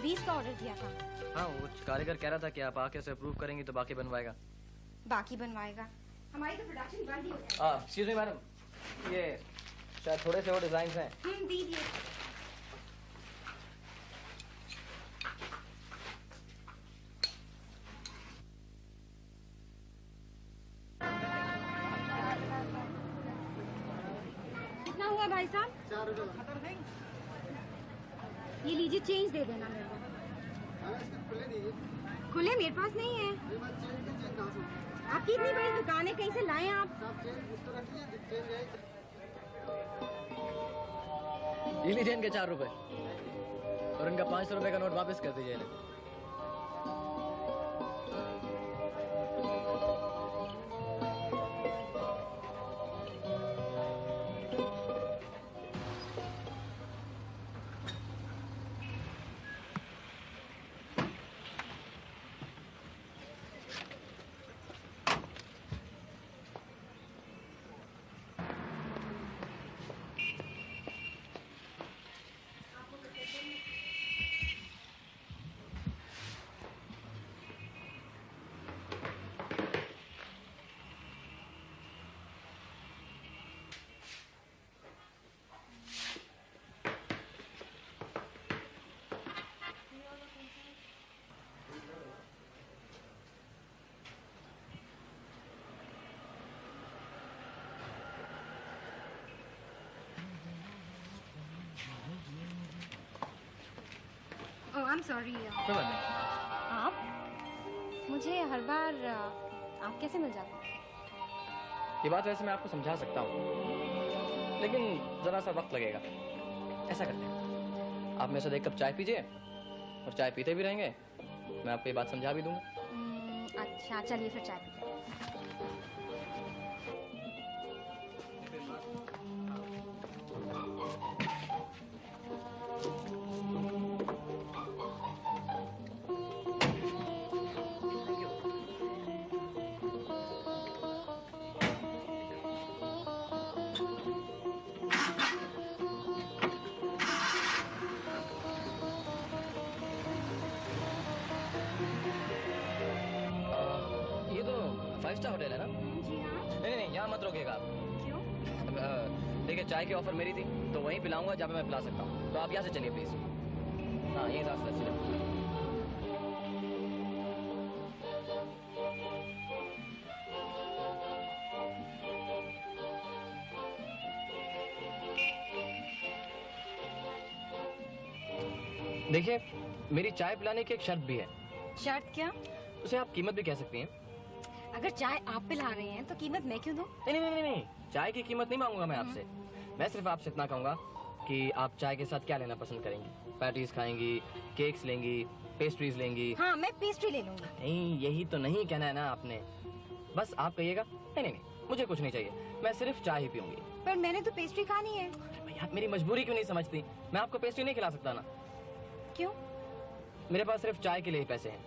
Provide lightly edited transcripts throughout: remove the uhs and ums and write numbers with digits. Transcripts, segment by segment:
20 का ऑर्डर दिया था। हाँ, वो कारीगर कह रहा था कि आप आके उसे अप्रूव करेंगी तो बाकी बनवाएगा। बाकी बनवाएगा? हमारी तो प्रोडक्शन बंद ही हो गई। एक्सक्यूज मी मैडम, ये शायद थोड़े से वो डिजाइन हैं। दीजिए। कितना हुआ भाई साहब? 4 रुपए। ये लीजिए, चेंज दे देना मेरे को। खुले दीजिए। खुले मेरे पास नहीं है। आपकी इतनी बड़ी दुकान है, कहीं से लाए आप? ये लीजिए इनके 4 रुपए और इनका 500 रुपए का नोट वापस कर दीजिए इन्हें। I'm sorry। कोई बात नहीं। आप मुझे हर बार आप कैसे मिल जाते हैं? ये बात वैसे मैं आपको समझा सकता हूँ, लेकिन जरा सा वक्त लगेगा। ऐसा करते हैं, आप मेरे साथ 1 कप चाय पीजिए और चाय पीते भी रहेंगे, मैं आपको ये बात समझा भी दूंगा। अच्छा चलिए फिर चाय पीते हैं। होटल है ना? जी हाँ। नहीं, यहाँ मत रोकिएगा आप। क्यों? देखिए, चाय की ऑफर मेरी थी तो वहीं पिलाऊंगा जहाँ पे मैं पिला सकता हूँ, तो आप यहाँ से चलिए प्लीज। हाँ, यही रास्ता है। देखिए, मेरी चाय पिलाने की एक शर्त भी है। शर्त क्या? उसे आप कीमत भी कह सकती हैं। अगर चाय आप पिला रहे हैं तो कीमत मैं क्यों दूं? नहीं, चाय की कीमत नहीं मांगूंगा मैं आपसे। मैं सिर्फ आपसे इतना कहूंगा कि आप चाय के साथ क्या लेना पसंद करेंगी? पैटीज खाएंगी, केक्स लेंगी, पेस्ट्रीज लेंगी? हाँ, मैं पेस्ट्री ले लूंगी। नहीं, यही तो नहीं कहना है ना आपने। बस आप कहिएगा नहीं, मुझे कुछ नहीं चाहिए, मैं सिर्फ चाय ही पीऊंगी। पर मैंने तो पेस्ट्री खानी है। भाई, आप मेरी मजबूरी क्यों नहीं समझती? मैं आपको पेस्ट्री नहीं खिला सकता ना। क्यों? मेरे पास सिर्फ चाय के लिए ही पैसे हैं।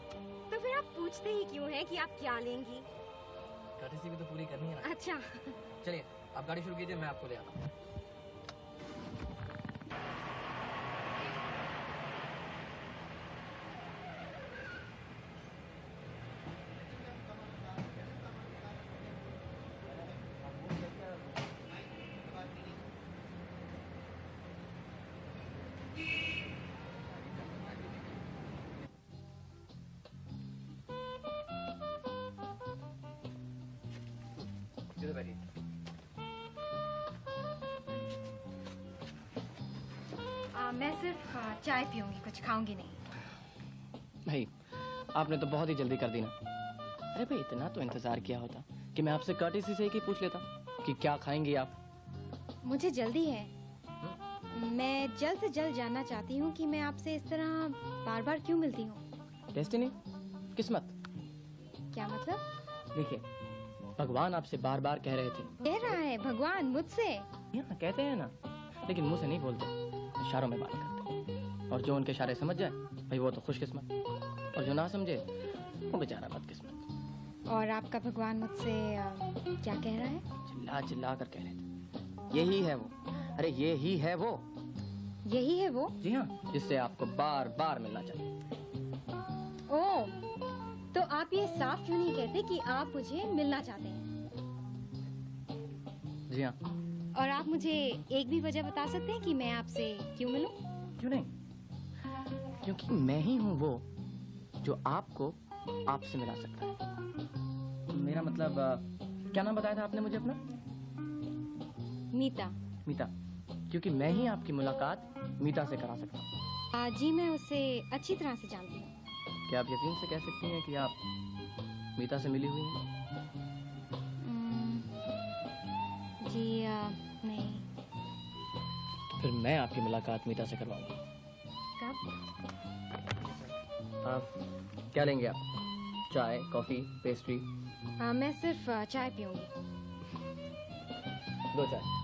तो फिर आप पूछते ही क्यों है कि आप क्या लेंगी? कर्टसी भी तो पूरी करनी है ना। अच्छा चलिए, आप गाड़ी शुरू कीजिए, मैं आपको ले आता हूँ। मैं सिर्फ चाय पीऊंगी, कुछ खाऊंगी नहीं। भाई, आपने तो बहुत ही जल्दी कर दी ना। अरे भाई, इतना तो इंतजार किया होता कि मैं आपसे कर्टसी से ही पूछ लेता कि क्या खाएंगी आप। मुझे जल्दी है। मैं जल्द से जल्द जानना चाहती हूँ कि मैं आपसे इस तरह बार बार क्यों मिलती हूँ। डेस्टिनी, किस्मत। क्या मतलब? देखिए, भगवान आपसे बार बार कह रहे थे। कह रहा है भगवान मुझसे? कहते हैं ना, लेकिन मुंह से नहीं बोलते, इशारों में बात करते। और जो उनके इशारे समझ जाए भाई वो तो खुशकिस्मत, और जो ना समझे वो बेचारा बदकिस्मत। और आपका भगवान मुझसे क्या कह रहा है? चिल्ला चिल्ला कर कह रहे थे, यही है वो। अरे ये ही है वो। यही है वो? जी हाँ, जिससे आपको बार बार मिलना चाहिए। ओह, तो आप ये साफ क्यों नहीं कहते कि आप मुझे मिलना चाहते हैं? जी हाँ। और आप मुझे एक भी वजह बता सकते हैं कि मैं आपसे क्यों मिलूं? क्यों नहीं? क्योंकि मैं ही हूँ वो जो आपको आपसे मिला सकता है। मेरा मतलब क्या नाम बताया था आपने मुझे अपना? मीता। मीता, क्योंकि मैं ही आपकी मुलाकात मीता से करा सकता हूँ। जी मैं उसे अच्छी तरह से जानती हूँ। क्या आप यकीन से कह सकती हैं कि आप मीता से मिली हुई हैं? जी नहीं। फिर मैं आपकी मुलाकात मीता से करवाऊंगा। कब? आप क्या लेंगे आप? चाय, कॉफी, पेस्ट्री? मैं सिर्फ चाय पीऊंगी। 2 चाय।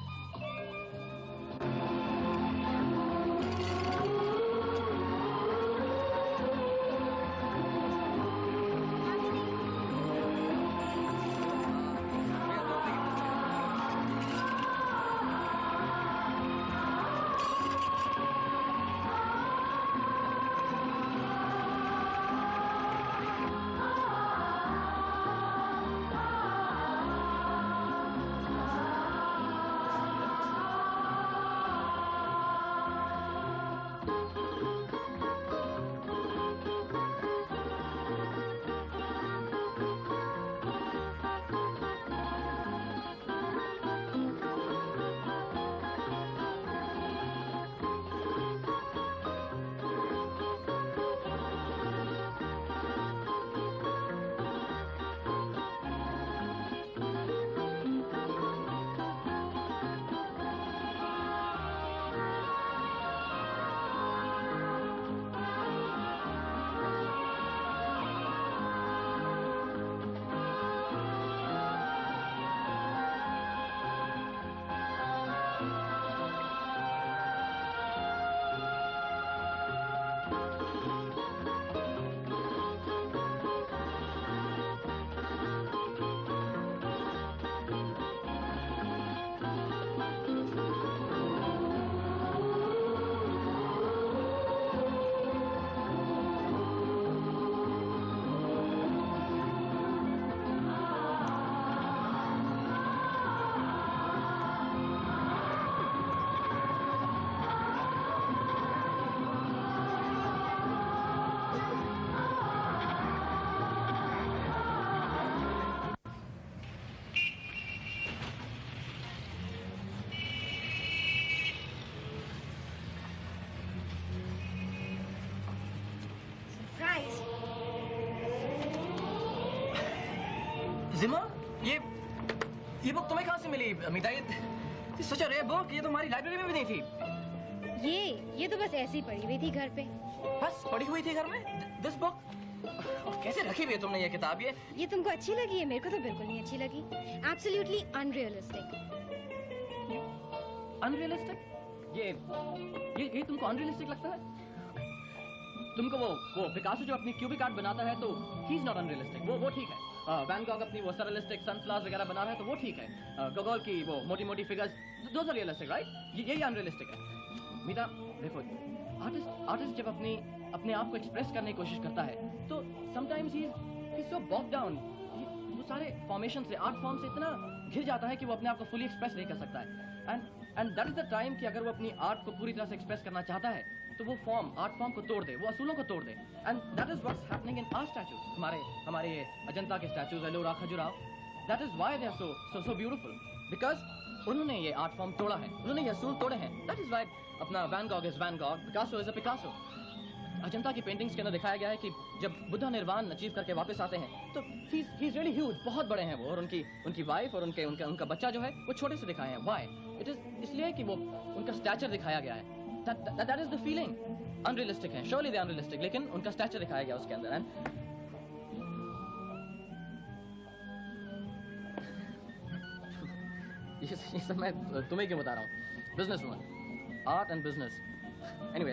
जिमा, ये बुक तुम्हें कहाँ से मिली अमिता? ये सच रेयर बुक, ये तो हमारी लाइब्रेरी में भी नहीं थी। ये तो बस ऐसे ही पड़ी हुई थी घर पे। बस पड़ी हुई थी घर में? This book? और कैसे रखी हुई है तुमने ये किताब? ये तुमको अच्छी लगी है? मेरे को तो बिल्कुल नहीं अच्छी लगी। Absolutely unrealistic. अनरियलिस्टिक? ये तुमको अनरियलिस्टिक लगता है? तुमको वो पिकासो जो अपनी क्यूबिक आर्ट बनाता है तो ही इज नॉट अनरियलिस्टिक, वो ठीक है। वैन गॉग अपनी वो सररियलिस्टिक सनफ्लावर्स वगैरह बना रहा है तो वो ठीक है। गोगोल की वो मोटी मोटी figures, those are realistic, right? यही अनरियलिस्टिक है। मीता देखो, आर्टिस्ट जब अपने आप को एक्सप्रेस करने की कोशिश करता है तो sometimes he is so bog down, वो सारे फॉर्मेशन से, आर्ट फॉर्म से इतना घिर जाता है कि वो अपने आप को फुली एक्सप्रेस नहीं कर सकता है। And that is the time कि अगर वो अपनी आर्ट को पूरी तरह से एक्सप्रेस करना चाहता है तो वो आर्ट फॉर्म को तोड़ दे, वो असूलों को तोड़ दे। And that is what's happening in our statues. हमारे ये अजंता के statues, Ellora, Khajuraho, that is why they are so beautiful, because उन्होंने ये आर्ट फॉर्म तोड़ा है, उन्होंने ये असूल तोड़े हैं। दैट इज व्हाई अपना Van Gogh is Van Gogh, Picasso is a Picasso. Ajanta की पेंटिंग्स के अंदर दिखाया गया है कि जब बुद्धा निर्वाण अचीव करके वापस आते हैं तो ही इज रियली ह्यूज, बहुत बड़े हैं वो, और उनकी वाइफ और उनका बच्चा जो है वो छोटे से दिखाए हैं। व्हाई? इट इज इसलिए कि वो उनका स्टैचर दिखाया गया है। That is the feeling. Unrealistic है, श्योरली दे अनरियलिस्टिक, लेकिन उनका स्टैचर दिखाया गया उसके अंदर। ये सब मैं तुम्हें क्यों बता रहा हूँ? Business woman, art and business. Anyway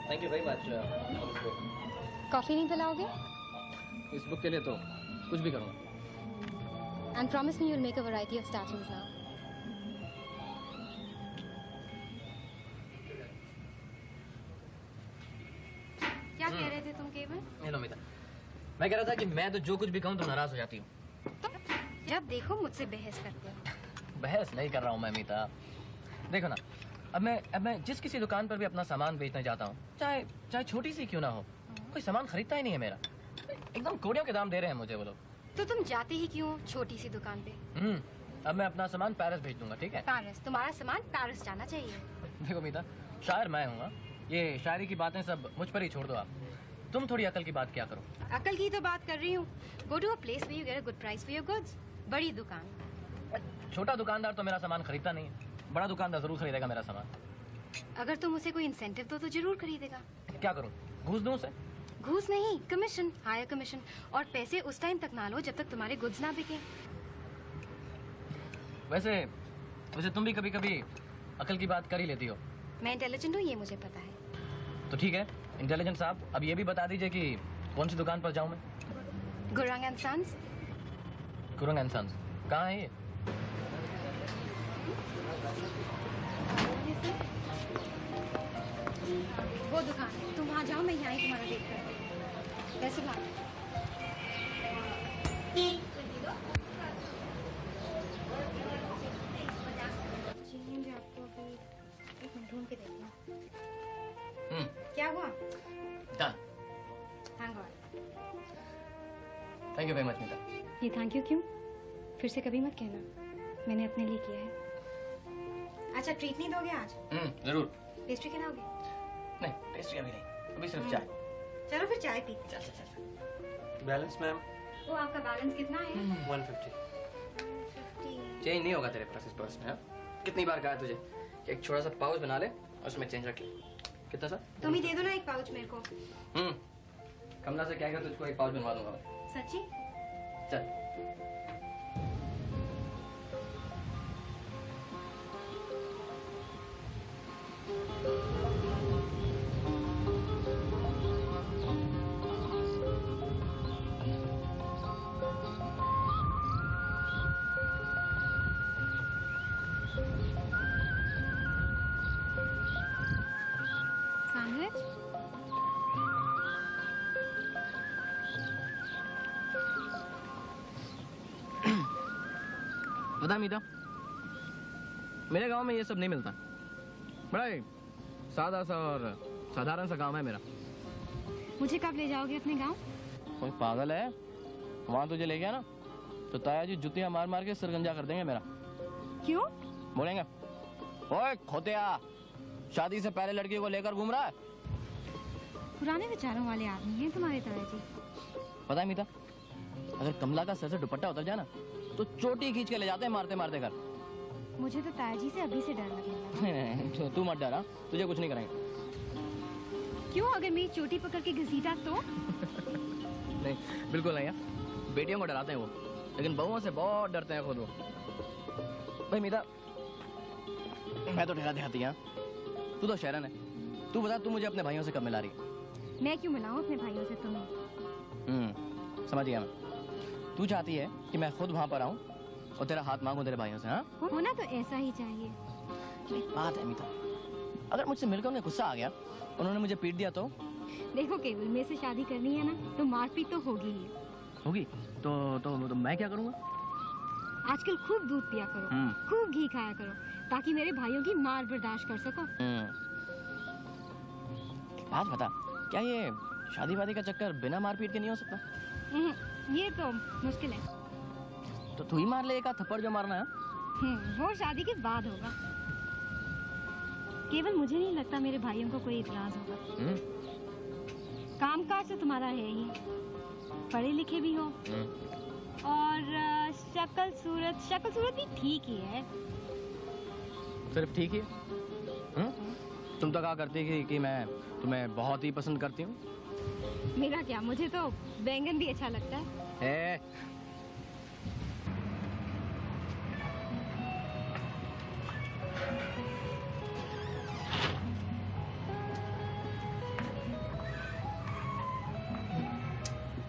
thank you very much. Coffee नहीं पिलाओगे? इस बुक के लिए तो कुछ भी करूँगा। And promise me you will make a variety of statues now. थे तुम केवल? नहीं नो मीता, मैं कह रहा था कि मैं तो जो कुछ भी कहूँ तो नाराज हो जाती हूँ। तो जब देखो मुझसे बहस करते हो। बहस नहीं कर रहा हूँ मैं मीता। देखो ना, अब मैं जिस किसी दुकान पर भी अपना सामान बेचने जाता हूँ, चाहे चाहे छोटी सी क्यों ना हो, कोई सामान खरीदता ही नहीं है मेरा। एकदम कोड़ियों के दाम दे रहे हैं मुझे वो लोग। तो तुम जाते ही क्यों छोटी सी दुकान पे? अब मैं अपना सामान पेरिस भेज दूंगा, ठीक है? पेरिस? तुम्हारा सामान पेरिस जाना चाहिए। देखो मीता, शायर मैं हूँ, ये शायरी की बातें सब मुझ पर ही छोड़ दो आप। तुम थोड़ी अकल की बात क्या करो। अकल की तो बात कर रही हूँ। Go to a place where you get a good price for your goods. बड़ी दुकान। छोटा दुकानदार तो मेरा सामान खरीदता नहीं है, बड़ा दुकानदार जरूर खरीदेगा मेरा सामान। अगर तुम उसे कोई इंसेंटिव दो तो जरूर खरीदेगा। क्या करूँ, घूस दूं उसे? घूस नहीं, कमीशन, हायर कमीशन। और पैसे उस टाइम तक ना लो जब तक तुम्हारे गुड्स ना बिके। वैसे तुम भी कभी कभी अकल की बात कर ही लेती हो। मैं इंटेलिजेंट हूँ, ये मुझे पता है। तो ठीक है इंटेलिजेंट साहब, अब ये भी बता दीजिए कि कौन सी दुकान पर जाऊँ मैं? Gurung and Sons. Gurung and Sons कहाँ है ये? वो दुकान है, तुम वहाँ जाओ, मैं यहाँ ही तुम्हारा वेट करती हूँ। वैसे बात आपको अभी एक मिनट ढूंढ के देखती हूँ। क्या हुआ? Done. Thank God. Thank you very much Meeta. ये थैंक यू क्यों? फिर से कभी मत कहना, मैंने अपने लिए किया है। अच्छा ट्रीट नहीं दोगे आज? जरूर। पेस्ट्री खिलाओगे? नहीं, पेस्ट्री अभी नहीं, अभी सिर्फ चाय। चलो फिर चाय पीते। चल चल चल। बैलेंस मैम वो आपका बैलेंस कितना है? 150। 150। चेंज नहीं होगा तेरे पास इस पर्स में। हाँ? कितनी बार कहा तुझे कि एक छोटा सा पाउच बना ले और उसमें चेंज रख ले। कितना सा? तुम ही दे दो ना एक पाउच मेरे को। कमला से क्या तुझको एक पाउच बनवा दूंगा मैं। सच्ची? चल। सैंडविच? बता मीता, मेरे गांव में ये सब नहीं मिलता। बड़ा ही सादा सा और साधारण सा गांव है मेरा। मुझे कब ले जाओगे अपने गांव? कोई पागल है? वहां तुझे ले गया ना तो ताया जी जुतियां मार मार के सरगंजा कर देंगे मेरा। क्यों? बोलेंगे, ओए खोतिया, शादी से पहले लड़की को लेकर घूम रहा है। पुराने विचारों वाले आदमी हैं तुम्हारे ताया जी। पता है मीता, अगर कमला का सर से दुपट्टा उतर जाए ना तो चोटी खींच के ले जाते हैं मारते मारते घर। मुझे तो ताया जी से अभी से डर लगने लगा। तू मत डरा, तुझे कुछ नहीं करेंगे। क्यों? अगर मेरी चोटी पकड़ के घसीटा तो? नहीं, बिल्कुल नहीं है। बेटियों को डराते हैं वो, लेकिन बहुओं से बहुत डरते हैं खुद वो। भाई मीता, मैं तो ठहरा देहाती हैं, तू तो शहरन है। तू बता, तू मुझे अपने भाइयों से कब मिला रही है? मैं क्यों मिलाऊं अपने भाइयों से तुम्हें? समझ गया मैं। तू चाहती है कि मैं खुद वहां पर आऊं और तेरा हाथ मांगू तेरे भाइयों से? हाँ, होना तो ऐसा ही चाहिए। एक बात है मीता, अगर मुझसे मिलकर उन्हें गुस्सा आ गया, उन्होंने मुझे पीट दिया तो? देखो केवल, मेरे से शादी करनी है ना तो मारपीट तो होगी ही। होगी तो मैं क्या करूंगा? आजकल खूब दूध पिया करो, खूब घी खाया करो, ताकि मेरे भाइयों की मार बर्दाश्त कर सको। बात बता, क्या ये शादी वादी का चक्कर बिना मारपीट के नहीं हो सकता? ये तो मुश्किल है। तो तू ही मार ले एक आध थप्पड़ जो मारना है। वो शादी के बाद होगा। केवल मुझे नहीं लगता मेरे भाइयों को कोई इतराज होगा। कामकाज तो तुम्हारा है ही, पढ़े लिखे भी हो, और शक्ल सूरत भी ठीक ही है। सिर्फ ठीक ही? तुम तो कहा करती कि मैं तुम्हें बहुत ही पसंद करती हूँ। मेरा क्या, मुझे तो बैंगन भी अच्छा लगता है।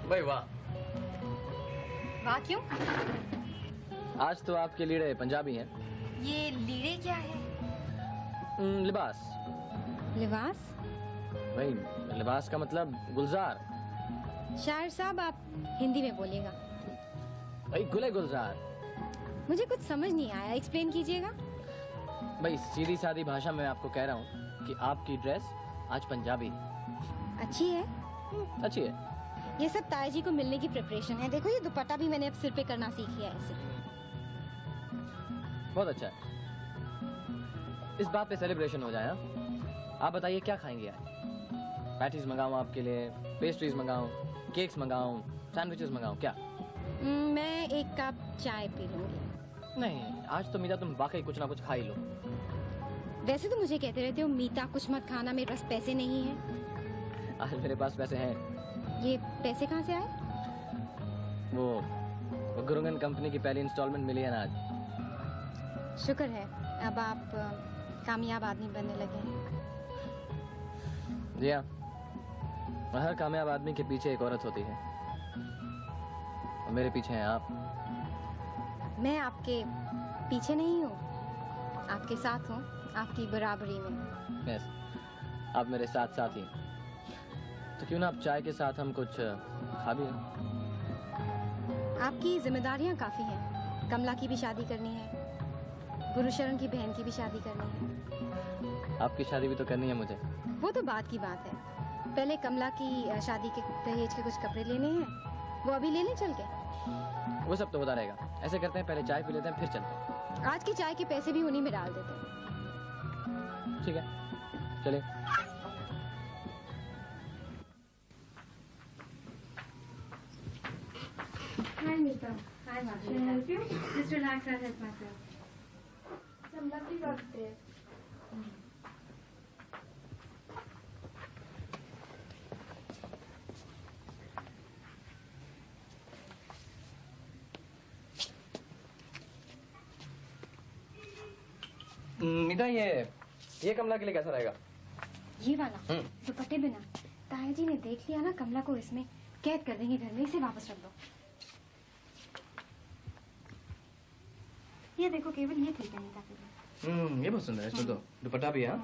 भाई वाह। वाह क्यों? आज तो आपके लीड़े पंजाबी हैं। ये लीड़े क्या है? लिबास। लिबास? भाई लिबास का मतलब गुलजार। शायर साहब आप हिंदी में बोलिएगा। भाई गुले गुलजार। मुझे कुछ समझ नहीं आया, एक्सप्लेन कीजिएगा। भाई सीधी सादी भाषा में आपको कह रहा हूँ कि आपकी ड्रेस आज पंजाबी है। अच्छी है। अच्छी है। ये सब ताया जी को मिलने की प्रिपरेशन है। देखो ये दुपट्टा भी मैंने अब सिर पे करना सीख लिया है ऐसे। बहुत अच्छा है। इस बात पे सेलिब्रेशन हो जाए। हाँ? आप बताइए क्या खाएंगे आज? पैटीज मंगाऊं आपके लिए, पेस्ट्रीज मंगाऊं, केक्स मंगाऊं, सैंडविचेस मंगाऊं, क्या? मैं एक कप चाय पी लूंगी। नहीं, आज तो मीरा तुम वाकई कुछ ना कुछ खा ही लो। वैसे तो मुझे कहते रहते हो मीता कुछ मत खाना, मेरे पास पैसे नहीं हैं। आज मेरे पास पैसे हैं। ये पैसे कहाँ से आए? वो गुरुंगन कंपनी की पहली इंस्टॉलमेंट मिली है ना आज। शुक्र है अब आप कामयाब आदमी बनने लगे हैं। जी हाँ, हर कामयाब आदमी के पीछे एक औरत होती है और मेरे पीछे हैं आप। मैं आपके पीछे नहीं हूँ, आपके साथ हूँ, आपकी बराबरी में। यस, आप मेरे साथ साथ ही। तो क्यों ना आप चाय के साथ हम कुछ खा भी लें? आपकी जिम्मेदारियाँ काफी हैं। कमला की भी शादी करनी है, गुरुशरण की बहन की भी शादी करनी है। आपकी शादी भी तो करनी है मुझे। वो तो बात की बात है। पहले कमला की शादी के दहेज के कुछ कपड़े लेने हैं, वो अभी ले लें चल के? वो सब तो होता रहेगा। ऐसे करते हैं, पहले चाय पी लेते हैं, फिर चलते हैं। आज की चाय के पैसे भी उन्हीं में डाल देते हैं। ठीक है, चलिए। Hi Meeta. Hi Bhavya. Can I help you? Just relax, I'll help myself. Some lovely rugs there. मीता, ये कमला के लिए कैसा रहेगा? ये वाला दुपट्टे बिना ताया जी ने देख लिया ना, कमला को इसमें कैद कर देंगे घर में। इसे वापस रख दो। ये देखो, केवल ये ठीक है मीता के लिए। ये बहुत सुंदर है। इसमें तो दुपट्टा भी है।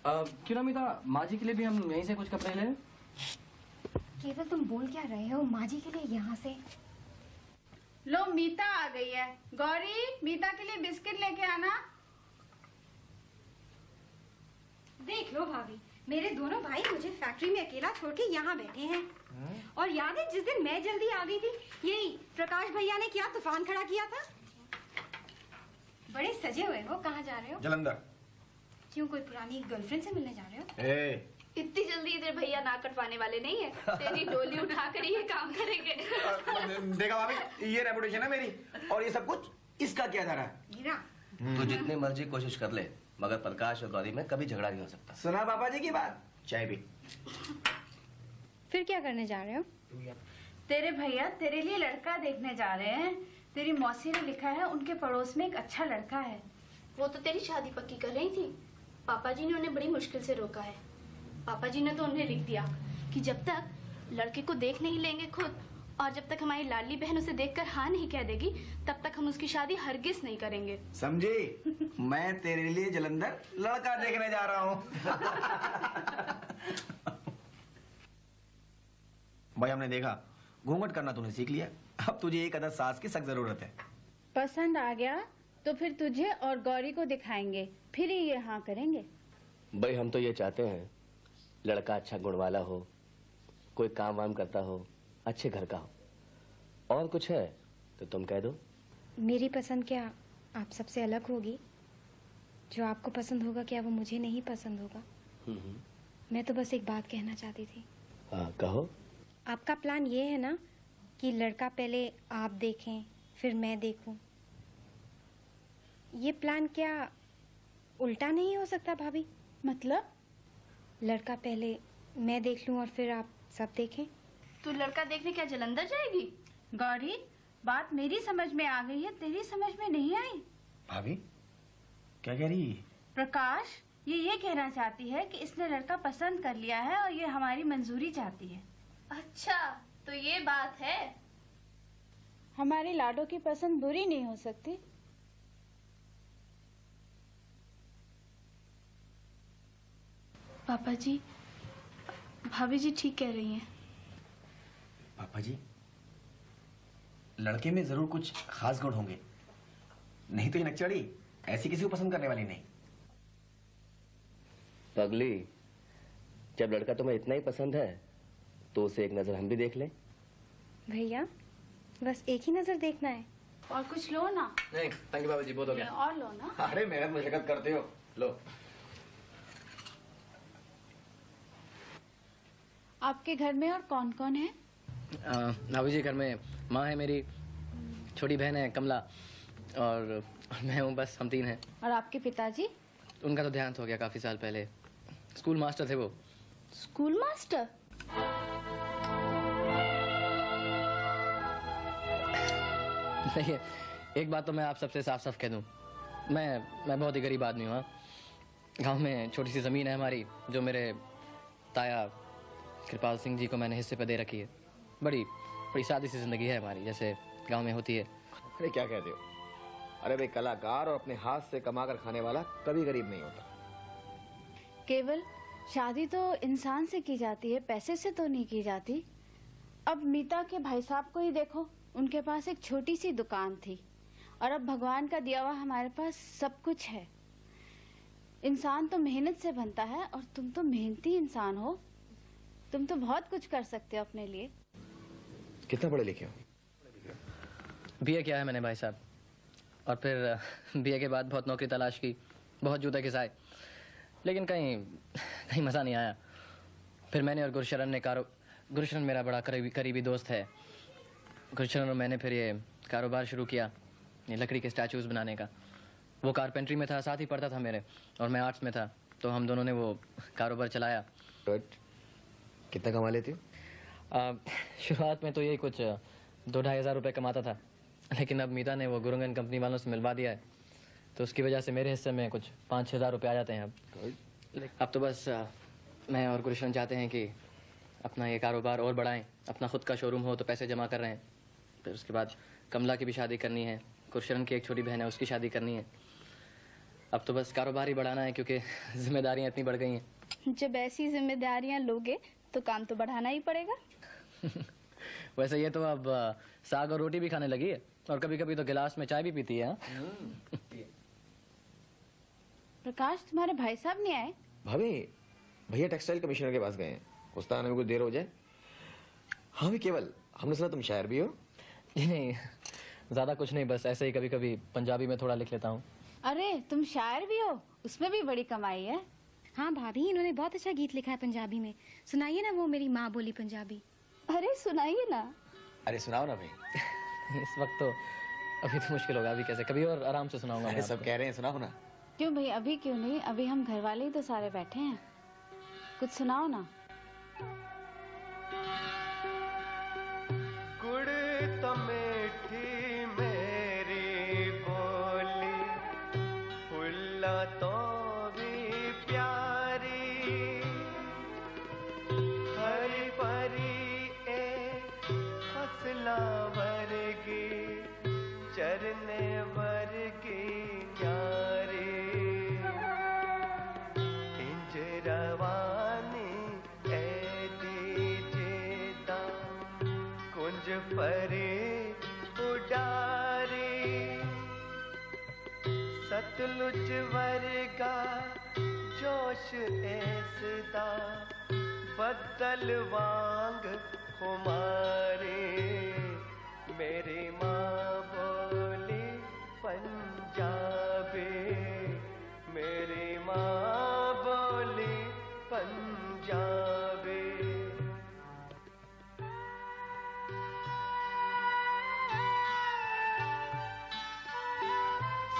क्यों ना मीता, माँ जी के लिए भी हम यहीं से कुछ कपड़े ले लें? केवल तुम बोल क्या रहे हो? माँ जी के लिए यहाँ से? लो मीता आ गई है। गौरी, मीता के लिए बिस्किट लेके आना। देख लो भाभी, मेरे दोनों भाई मुझे फैक्ट्री में अकेला छोड़ के यहाँ बैठे हैं। और याद है जिस दिन मैं जल्दी आ गई थी, यही प्रकाश भैया ने क्या तूफान खड़ा किया था? बड़े सजे हुए हो, कहाँ जा रहे हो? जलंधर। क्यों, कोई पुरानी गर्लफ्रेंड से मिलने जा रहे हो? इतनी जल्दी इधर भैया नाक कटवाने वाले नहीं है। तेरी डोली उठा कर ये काम करेंगे। देखा भाभी, ये रेपुटेशन है मेरी, और ये सब कुछ इसका किया जा रहा है। मीरा, तो जितनी मर्जी कोशिश कर ले, मगर प्रकाश और गौरी में कभी झगड़ा नहीं हो सकता। सुना पापा जी की बात? चाय भी। फिर क्या करने जा रहे हो? तेरे भैया तेरे लिए लड़का देखने जा रहे हैं। तेरी मौसी ने लिखा है उनके पड़ोस में एक अच्छा लड़का है। वो तो तेरी शादी पक्की कर रही थी। पापा जी ने उन्हें बड़ी मुश्किल से रोका है। पापा जी ने तो उन्हें लिख दिया कि जब तक लड़के को देख नहीं लेंगे खुद, और जब तक हमारी लाडली बहन उसे देखकर हाँ नहीं कह देगी, तब तक हम उसकी शादी हरगिज नहीं करेंगे। समझी? मैं तेरे लिए जलंधर लड़का देखने जा रहा हूँ। भाई हमने देखा, घूंघट करना तूने सीख लिया, अब तुझे एक अदद सास की सख्त जरूरत है। पसंद आ गया तो फिर तुझे और गौरी को दिखाएंगे, फिर ही ये हाँ करेंगे। भाई हम तो ये चाहते हैं लड़का अच्छा गुण वाला हो, कोई काम वाम करता हो, अच्छे घर का हो। और कुछ है तो तुम कह दो। मेरी पसंद क्या आप सबसे अलग होगी? जो आपको पसंद होगा क्या वो मुझे नहीं पसंद होगा? मैं तो बस एक बात कहना चाहती थी। हाँ कहो। आपका प्लान ये है ना कि लड़का पहले आप देखें फिर मैं देखूं? ये प्लान क्या उल्टा नहीं हो सकता भाभी? मतलब? लड़का पहले मैं देख लूं और फिर आप सब देखें? तू लड़का देखने क्या जलंधर जाएगी? गौरी, बात मेरी समझ में आ गई है, तेरी समझ में नहीं आई। भाभी क्या कह रही है? प्रकाश ये कहना चाहती है कि इसने लड़का पसंद कर लिया है और ये हमारी मंजूरी चाहती है। अच्छा, तो ये बात है। हमारी लाडो की पसंद बुरी नहीं हो सकती। पापा जी, भाभी जी ठीक कह रही हैं। पापा जी, लड़के में जरूर कुछ खास गुण होंगे, नहीं तो ये नकचड़ी ऐसी किसी को पसंद करने वाली नहीं। पगली, जब लड़का तुम्हें इतना ही पसंद है तो उसे एक नजर हम भी देख लें। भैया बस एक ही नजर देखना है। और कुछ लो ना। नहीं थैंक यू बाबा जी, बहुत हो गया। और लो ना। अरे मेहनत मशक्कत करते हो, लो। आपके घर में और कौन कौन है? भाभी जी घर में माँ है मेरी, छोटी बहन है कमला, और मैं हूँ, बस हम 3 हैं। और आपके पिताजी? उनका तो देहांत हो गया काफी साल पहले, स्कूल मास्टर थे वो। School master? नहीं, एक बात तो मैं आप सबसे साफ साफ कह दूं, मैं बहुत ही गरीब आदमी हूँ। गांव में छोटी सी जमीन है हमारी, जो मेरे ताया कृपाल सिंह जी को मैंने हिस्से पे दे रखी है। बड़ी बड़ी सादी सी जिंदगी है हमारी, जैसे गांव में होती है। अरे क्या कहते हो? अरे भाई, कलाकार और अपने हाथ से कमा कर खाने वाला कभी गरीब नहीं होता। केवल शादी तो इंसान से की जाती है, पैसे से तो नहीं की जाती। अब मीता के भाई साहब को ही देखो, उनके पास एक छोटी सी दुकान थी, और अब भगवान का दिया हुआ हमारे पास सब कुछ है। इंसान तो मेहनत से बनता है, और तुम तो मेहनती इंसान हो। तुम तो बहुत कुछ कर सकते हो अपने लिए। कितना पढ़े लिखे हो? बीए किया है मैंने भाई साहब, और फिर बीए के बाद बहुत नौकरी तलाश की, बहुत जूते घिसाए, लेकिन कहीं मज़ा नहीं आया। फिर मैंने और गुरशरण गुरशरण मेरा बड़ा करीबी दोस्त है। गुरशरण और मैंने फिर ये कारोबार शुरू किया, ये लकड़ी के स्टैचूज बनाने का। वो कारपेंट्री में था, साथ ही पढ़ता था मेरे, और मैं आर्ट्स में था, तो हम दोनों ने वो कारोबार चलाया। कितना कमा लेती हो? शुरुआत में तो यही कुछ 2-2.5 हज़ार रुपये कमाता था, लेकिन अब मीता ने वो गुरुंगन कंपनी वालों से मिलवा दिया है, तो उसकी वजह से मेरे हिस्से में कुछ 5-6 हज़ार रुपये आ जाते हैं अब तो बस मैं और गुरशरण चाहते हैं कि अपना ये कारोबार और बढ़ाएं, अपना खुद का शोरूम हो, तो पैसे जमा कर रहे हैं। फिर उसके बाद कमला की भी शादी करनी है, गुरशरण की एक छोटी बहन है, उसकी शादी करनी है। अब तो बस कारोबार ही बढ़ाना है, क्योंकि जिम्मेदारियां इतनी बढ़ गई हैं। जब ऐसी जिम्मेदारियां लोगे तो काम तो बढ़ाना ही पड़ेगा। वैसे ये तो अब साग और रोटी भी खाने लगी है, और कभी कभी तो गिलास में चाय भी पीती है। प्रकाश, तुम्हारे भाई साहब नहीं आए? भाभी, भैया टेक्सटाइल कमिश्नर के पास गए हैं, उसका आने में कुछ देर हो जाए। हाँ भी, केवल हमने सुना तुम शायर भी हो। नहीं, ज्यादा कुछ नहीं, बस ऐसे ही कभी कभी पंजाबी में थोड़ा लिख लेता हूँ। अरे तुम शायर भी हो? उसमें भी बड़ी कमाई है। हाँ भाभी, इन्होंने बहुत अच्छा गीत लिखा है पंजाबी में। सुनाइए ना वो मेरी माँ बोली पंजाबी। अरे सुनाइए ना। अरे सुनाओ ना भाई। इस वक्त तो अभी तो मुश्किल होगा, अभी कैसे, कभी और आराम से सुनाऊंगा। अरे सब कह रहे हैं, सुनाओ ना। क्यों भाई, अभी क्यों नहीं? अभी हम घर वाले ही तो सारे बैठे हैं, कुछ सुनाओ ना। गुड़ तो मीठी मेरी बोली, फुल्ला तो भी प्यारी, हरी भरी ए फसला वर्गी, चरने वर्गी न्यारी, इंज रवानी ए दीजेदा, कुंज परे उडारी, सतलुज वर्गा जोश ऐसदा, बदल वांग खुमारी, मेरी माँ बोली पंजाबी, मेरी माँ बोली पंजाबी।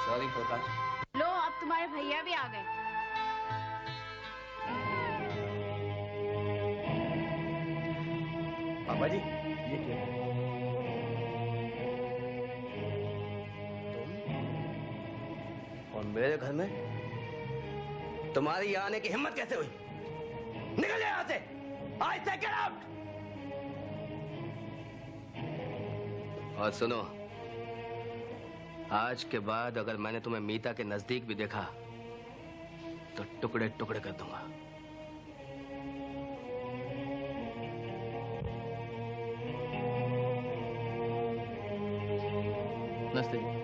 सॉरी प्रकाश। लो, अब तुम्हारे भैया भी आ गए। पापा जी, ये क्या है? और मेरे घर में तुम्हारी यहाँ आने की हिम्मत कैसे हुई? निकल जाए यहाँ से! I say get out! और सुनो, आज के बाद अगर मैंने तुम्हें मीता के नजदीक भी देखा तो टुकड़े टुकड़े कर दूंगा। नमस्ते जी।